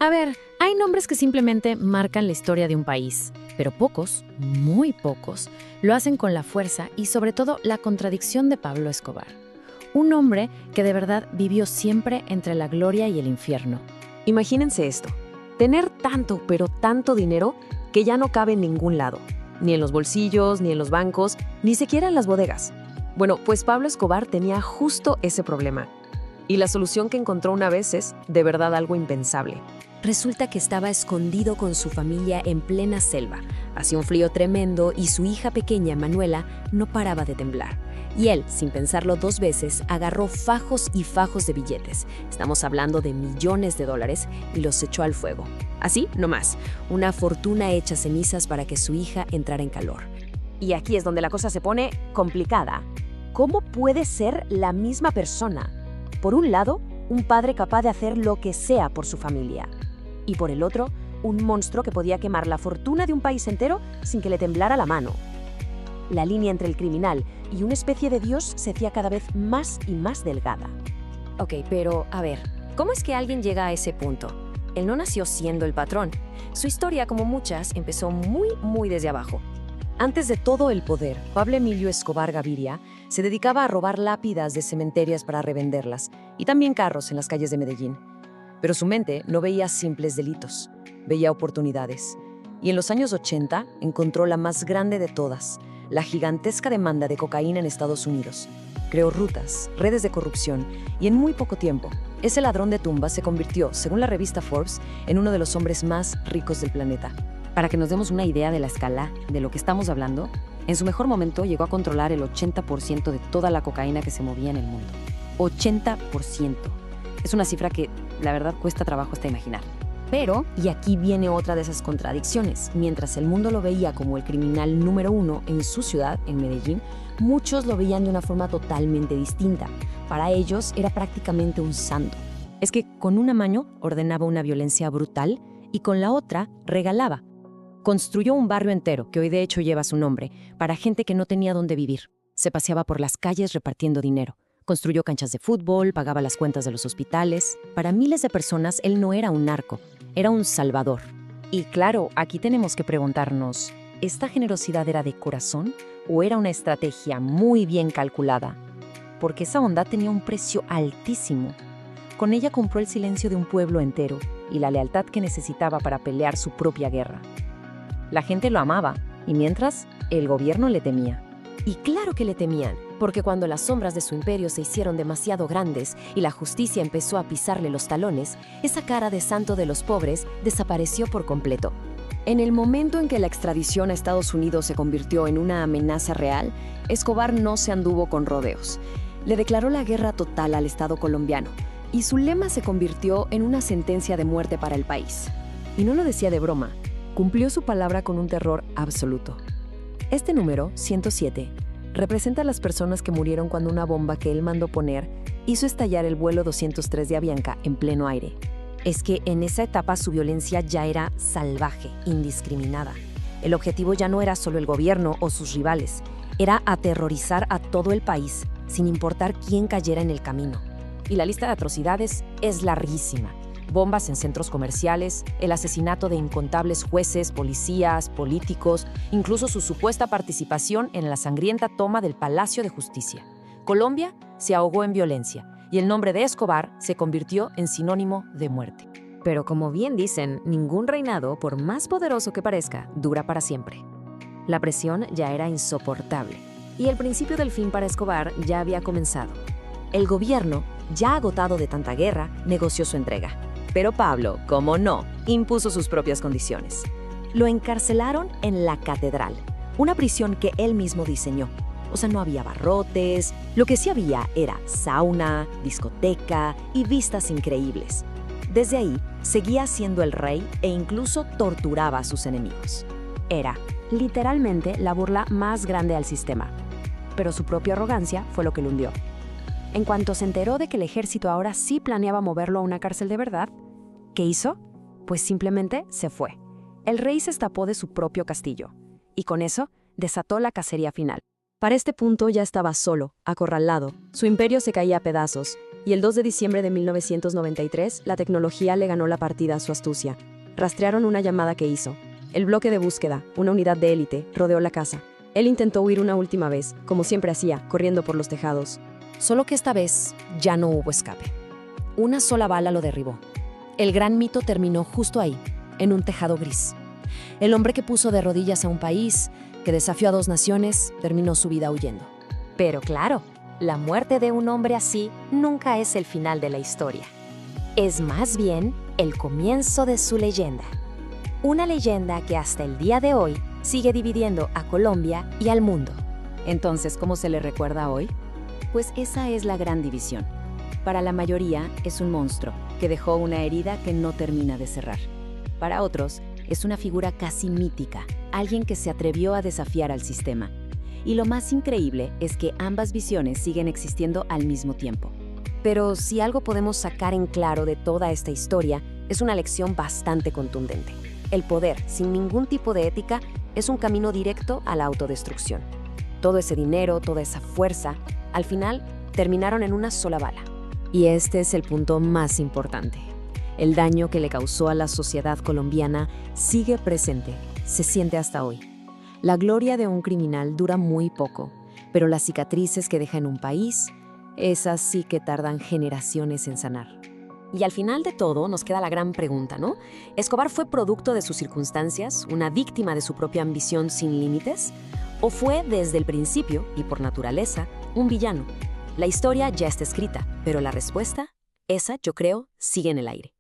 A ver, hay nombres que simplemente marcan la historia de un país, pero pocos, muy pocos, lo hacen con la fuerza y sobre todo la contradicción de Pablo Escobar. Un hombre que de verdad vivió siempre entre la gloria y el infierno. Imagínense esto, tener tanto, pero tanto dinero que ya no cabe en ningún lado, ni en los bolsillos, ni en los bancos, ni siquiera en las bodegas. Bueno, pues Pablo Escobar tenía justo ese problema. Y la solución que encontró una vez es, de verdad, algo impensable. Resulta que estaba escondido con su familia en plena selva. Hacía un frío tremendo y su hija pequeña, Manuela, no paraba de temblar. Y él, sin pensarlo dos veces, agarró fajos y fajos de billetes. Estamos hablando de millones de dólares y los echó al fuego. Así, nomás, una fortuna hecha cenizas para que su hija entrara en calor. Y aquí es donde la cosa se pone complicada. ¿Cómo puede ser la misma persona? Por un lado, un padre capaz de hacer lo que sea por su familia. Y por el otro, un monstruo que podía quemar la fortuna de un país entero sin que le temblara la mano. La línea entre el criminal y una especie de dios se hacía cada vez más y más delgada. Ok, pero a ver, ¿cómo es que alguien llega a ese punto? Él no nació siendo el patrón. Su historia, como muchas, empezó muy desde abajo. Antes de todo el poder, Pablo Emilio Escobar Gaviria se dedicaba a robar lápidas de cementerios para revenderlas y también carros en las calles de Medellín. Pero su mente no veía simples delitos, veía oportunidades. Y en los años 80 encontró la más grande de todas, la gigantesca demanda de cocaína en Estados Unidos. Creó rutas, redes de corrupción y en muy poco tiempo, ese ladrón de tumbas se convirtió, según la revista Forbes, en uno de los hombres más ricos del planeta. Para que nos demos una idea de la escala de lo que estamos hablando, en su mejor momento llegó a controlar el 80% de toda la cocaína que se movía en el mundo. 80%. Es una cifra que, la verdad, cuesta trabajo hasta imaginar. Pero, y aquí viene otra de esas contradicciones, mientras el mundo lo veía como el criminal número uno en su ciudad, en Medellín, muchos lo veían de una forma totalmente distinta. Para ellos era prácticamente un santo. Es que con una mano ordenaba una violencia brutal y con la otra regalaba. Construyó un barrio entero, que hoy de hecho lleva su nombre, para gente que no tenía dónde vivir. Se paseaba por las calles repartiendo dinero. Construyó canchas de fútbol, pagaba las cuentas de los hospitales. Para miles de personas, él no era un narco, era un salvador. Y claro, aquí tenemos que preguntarnos, ¿esta generosidad era de corazón o era una estrategia muy bien calculada? Porque esa bondad tenía un precio altísimo. Con ella compró el silencio de un pueblo entero y la lealtad que necesitaba para pelear su propia guerra. La gente lo amaba, y mientras, el gobierno le temía. Y claro que le temían, porque cuando las sombras de su imperio se hicieron demasiado grandes y la justicia empezó a pisarle los talones, esa cara de santo de los pobres desapareció por completo. En el momento en que la extradición a Estados Unidos se convirtió en una amenaza real, Escobar no se anduvo con rodeos. Le declaró la guerra total al Estado colombiano, y su lema se convirtió en una sentencia de muerte para el país. Y no lo decía de broma. Cumplió su palabra con un terror absoluto. Este número, 107, representa a las personas que murieron cuando una bomba que él mandó poner hizo estallar el vuelo 203 de Avianca en pleno aire. Es que en esa etapa su violencia ya era salvaje, indiscriminada. El objetivo ya no era solo el gobierno o sus rivales, era aterrorizar a todo el país, sin importar quién cayera en el camino. Y la lista de atrocidades es larguísima. Bombas en centros comerciales, el asesinato de incontables jueces, policías, políticos, incluso su supuesta participación en la sangrienta toma del Palacio de Justicia. Colombia se ahogó en violencia y el nombre de Escobar se convirtió en sinónimo de muerte. Pero como bien dicen, ningún reinado, por más poderoso que parezca, dura para siempre. La presión ya era insoportable y el principio del fin para Escobar ya había comenzado. El gobierno, ya agotado de tanta guerra, negoció su entrega. Pero Pablo, como no, impuso sus propias condiciones. Lo encarcelaron en la Catedral, una prisión que él mismo diseñó. O sea, no había barrotes, lo que sí había era sauna, discoteca y vistas increíbles. Desde ahí, seguía siendo el rey e incluso torturaba a sus enemigos. Era, literalmente, la burla más grande al sistema. Pero su propia arrogancia fue lo que lo hundió. En cuanto se enteró de que el ejército ahora sí planeaba moverlo a una cárcel de verdad, ¿qué hizo? Pues simplemente se fue. El rey se escapó de su propio castillo, y con eso desató la cacería final. Para este punto ya estaba solo, acorralado, su imperio se caía a pedazos, Y el 2 de diciembre de 1993, la tecnología le ganó la partida a su astucia. Rastrearon una llamada que hizo. El bloque de búsqueda, una unidad de élite, rodeó la casa. Él intentó huir una última vez, como siempre hacía, corriendo por los tejados. Solo que esta vez ya no hubo escape. Una sola bala lo derribó. El gran mito terminó justo ahí, en un tejado gris. El hombre que puso de rodillas a un país, que desafió a 2 naciones, terminó su vida huyendo. Pero claro, la muerte de un hombre así nunca es el final de la historia. Es más bien el comienzo de su leyenda. Una leyenda que hasta el día de hoy sigue dividiendo a Colombia y al mundo. Entonces, ¿cómo se le recuerda hoy? Pues esa es la gran división. Para la mayoría es un monstruo que dejó una herida que no termina de cerrar. Para otros es una figura casi mítica, alguien que se atrevió a desafiar al sistema. Y lo más increíble es que ambas visiones siguen existiendo al mismo tiempo. Pero si algo podemos sacar en claro de toda esta historia, es una lección bastante contundente. El poder, sin ningún tipo de ética, es un camino directo a la autodestrucción. Todo ese dinero, toda esa fuerza, al final terminaron en una sola bala. Y este es el punto más importante. El daño que le causó a la sociedad colombiana sigue presente, se siente hasta hoy. La gloria de un criminal dura muy poco, pero las cicatrices que deja en un país, esas sí que tardan generaciones en sanar. Y al final de todo nos queda la gran pregunta, ¿no? ¿Escobar fue producto de sus circunstancias, una víctima de su propia ambición sin límites? ¿O fue desde el principio, y por naturaleza, un villano? La historia ya está escrita, pero la respuesta, esa, yo creo, sigue en el aire.